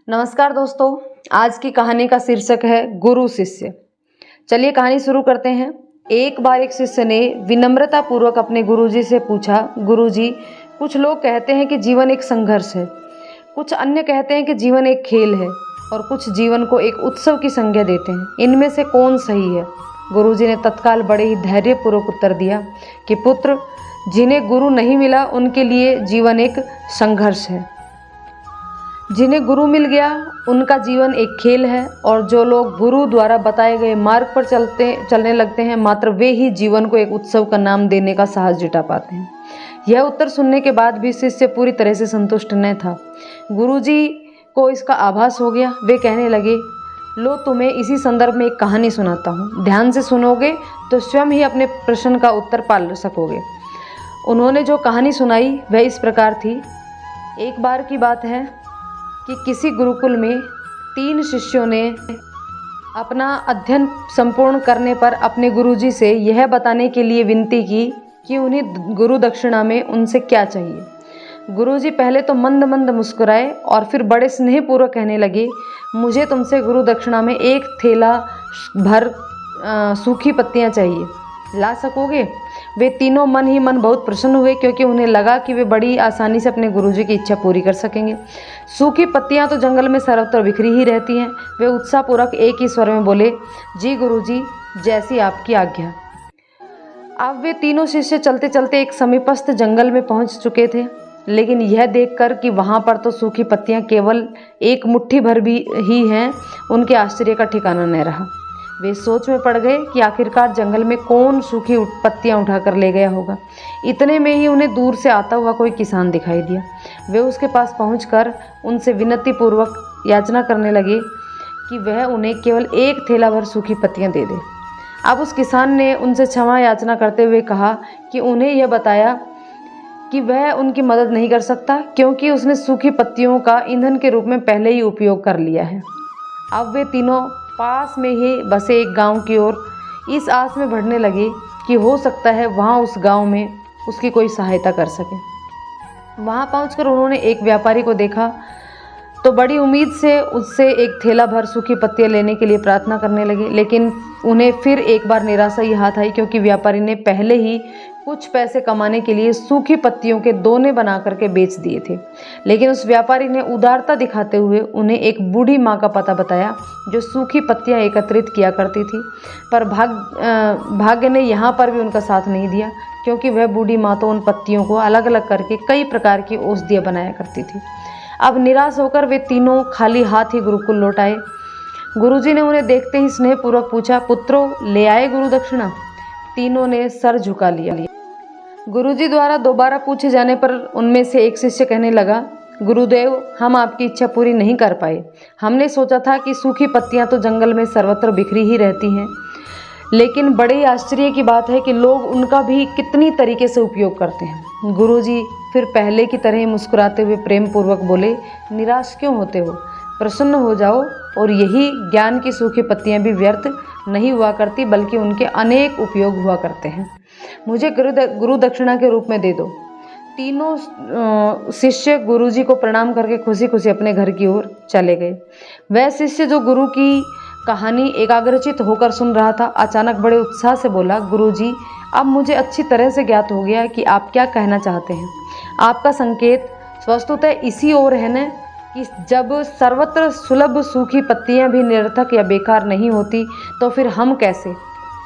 नमस्कार दोस्तों, आज की कहानी का शीर्षक है गुरु शिष्य। चलिए कहानी शुरू करते हैं। एक बार एक शिष्य ने विनम्रता पूर्वक अपने गुरुजी से पूछा, गुरुजी, कुछ लोग कहते हैं कि जीवन एक संघर्ष है, कुछ अन्य कहते हैं कि जीवन एक खेल है और कुछ जीवन को एक उत्सव की संज्ञा देते हैं। इनमें से कौन सही है? गुरुजी ने तत्काल बड़े ही धैर्यपूर्वक उत्तर दिया कि पुत्र, जिन्हें गुरु नहीं मिला उनके लिए जीवन एक संघर्ष है, जिन्हें गुरु मिल गया उनका जीवन एक खेल है, और जो लोग गुरु द्वारा बताए गए मार्ग पर चलने लगते हैं, मात्र वे ही जीवन को एक उत्सव का नाम देने का साहस जुटा पाते हैं। यह उत्तर सुनने के बाद भी शिष्य पूरी तरह से संतुष्ट न था। गुरुजी को इसका आभास हो गया। वे कहने लगे, लो तुम्हें इसी संदर्भ में एक कहानी सुनाता हूँ, ध्यान से सुनोगे तो स्वयं ही अपने प्रश्न का उत्तर पा सकोगे। उन्होंने जो कहानी सुनाई वह इस प्रकार थी। एक बार की बात है कि किसी गुरुकुल में 3 शिष्यों ने अपना अध्ययन संपूर्ण करने पर अपने गुरुजी से यह बताने के लिए विनती की कि उन्हें गुरु दक्षिणा में उनसे क्या चाहिए। गुरुजी पहले तो मंद मंद मुस्कुराए और फिर बड़े स्नेहपूर्वक कहने लगे, मुझे तुमसे गुरु दक्षिणा में 1 थैला भर सूखी पत्तियां चाहिए, ला सकोगे? वे तीनों मन ही मन बहुत प्रसन्न हुए, क्योंकि उन्हें लगा कि वे बड़ी आसानी से अपने गुरुजी की इच्छा पूरी कर सकेंगे। सूखी पत्तियां तो जंगल में सर्वत्र बिखरी ही रहती हैं। वे उत्साहपूर्वक एक ही स्वर में बोले, जी गुरुजी, जैसी आपकी आज्ञा। अब वे तीनों शिष्य चलते चलते एक समीपस्थ जंगल में पहुंच चुके थे, लेकिन यह देखकर कि वहां पर तो सूखी पत्तियां केवल 1 मुट्ठी भर भी ही हैं, उनके आश्चर्य का ठिकाना न रहा। वे सोच में पड़ गए कि आखिरकार जंगल में कौन सूखी पत्तियां उठाकर ले गया होगा। इतने में ही उन्हें दूर से आता हुआ कोई किसान दिखाई दिया। वे उसके पास पहुंचकर उनसे विनतीपूर्वक याचना करने लगे कि वह उन्हें केवल 1 थैला भर सूखी पत्तियां दे दे। अब उस किसान ने उनसे क्षमा याचना करते हुए कहा कि उन्हें यह बताया कि वह उनकी मदद नहीं कर सकता, क्योंकि उसने सूखी पत्तियों का ईंधन के रूप में पहले ही उपयोग कर लिया है। अब वे तीनों पास में ही बसे एक गांव की ओर इस आस में बढ़ने लगे कि हो सकता है वहां उस गांव में उसकी कोई सहायता कर सके। वहां पहुंचकर उन्होंने एक व्यापारी को देखा तो बड़ी उम्मीद से उससे 1 थैला भर सूखी पत्तियां लेने के लिए प्रार्थना करने लगे, लेकिन उन्हें फिर एक बार निराशा ही हाथ आई, क्योंकि व्यापारी ने पहले ही कुछ पैसे कमाने के लिए सूखी पत्तियों के दोने बना करके बेच दिए थे। लेकिन उस व्यापारी ने उदारता दिखाते हुए उन्हें एक बूढ़ी माँ का पता बताया जो सूखी पत्तियां एकत्रित किया करती थी, पर भाग्य ने यहाँ पर भी उनका साथ नहीं दिया, क्योंकि वह बूढ़ी माँ तो उन पत्तियों को अलग अलग करके कई प्रकार की औषधियाँ बनाया करती थी। अब निराश होकर वे तीनों खाली हाथ ही गुरुकुल लौट आए। गुरुजी ने उन्हें देखते ही स्नेहपूर्वक पूछा, पुत्रों, ले आए गुरु दक्षिणा? तीनों ने सर झुका लिया। गुरुजी द्वारा दोबारा पूछे जाने पर उनमें से एक शिष्य कहने लगा, गुरुदेव, हम आपकी इच्छा पूरी नहीं कर पाए। हमने सोचा था कि सूखी पत्तियां तो जंगल में सर्वत्र बिखरी ही रहती हैं, लेकिन बड़े आश्चर्य की बात है कि लोग उनका भी कितनी तरीके से उपयोग करते हैं। गुरुजी फिर पहले की तरह मुस्कुराते हुए प्रेम पूर्वक बोले, निराश क्यों होते हो? प्रसन्न हो जाओ, और यही ज्ञान की सूखी पत्तियां भी व्यर्थ नहीं हुआ करती, बल्कि उनके अनेक उपयोग हुआ करते हैं। मुझे गुरु दक्षिणा के रूप में दे दो। तीनों शिष्य गुरुजी को प्रणाम करके खुशी खुशी अपने घर की ओर चले गए। वह शिष्य जो गुरु की कहानी एकाग्रचित होकर सुन रहा था, अचानक बड़े उत्साह से बोला, गुरुजी, अब मुझे अच्छी तरह से ज्ञात हो गया कि आप क्या कहना चाहते हैं। आपका संकेत वस्तुतः इसी ओर है न कि जब सर्वत्र सुलभ सूखी पत्तियां भी निरर्थक या बेकार नहीं होती, तो फिर हम कैसे?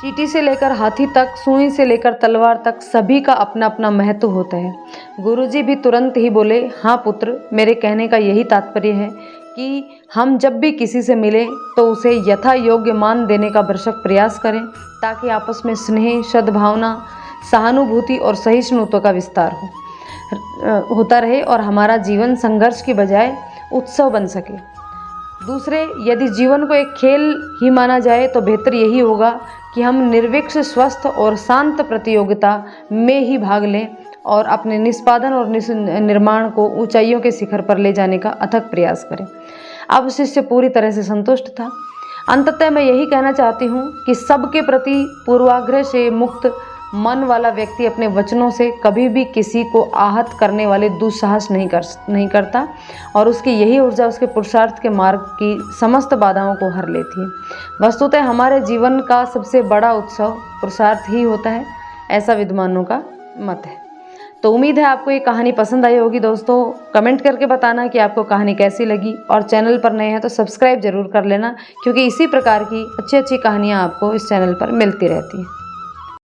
चींटी से लेकर हाथी तक, सुई से लेकर तलवार तक, सभी का अपना अपना महत्व होता है। गुरुजी भी तुरंत ही बोले, हाँ पुत्र, मेरे कहने का यही तात्पर्य है कि हम जब भी किसी से मिलें तो उसे यथा योग्य मान देने का भरसक प्रयास करें, ताकि आपस में स्नेह, सद्भावना, सहानुभूति और सहिष्णुता का विस्तार होता रहे और हमारा जीवन संघर्ष की बजाय उत्सव बन सके। दूसरे, यदि जीवन को एक खेल ही माना जाए तो बेहतर यही होगा कि हम निर्विक्ष, स्वस्थ और शांत प्रतियोगिता में ही भाग लें और अपने निष्पादन और निर्माण को ऊंचाइयों के शिखर पर ले जाने का अथक प्रयास करें। अब शिष्य पूरी तरह से संतुष्ट था। अंततः मैं यही कहना चाहती हूँ कि सबके प्रति पूर्वाग्रह से मुक्त मन वाला व्यक्ति अपने वचनों से कभी भी किसी को आहत करने वाले दुस्साहस नहीं करता और उसकी यही ऊर्जा उसके पुरुषार्थ के मार्ग की समस्त बाधाओं को हर लेती है। वस्तुतः हमारे जीवन का सबसे बड़ा उत्सव पुरुषार्थ ही होता है, ऐसा विद्वानों का मत है। तो उम्मीद है आपको ये कहानी पसंद आई होगी दोस्तों। कमेंट करके बताना कि आपको कहानी कैसी लगी, और चैनल पर नए हैं तो सब्सक्राइब जरूर कर लेना, क्योंकि इसी प्रकार की अच्छी अच्छी कहानियाँ आपको इस चैनल पर मिलती रहती हैं।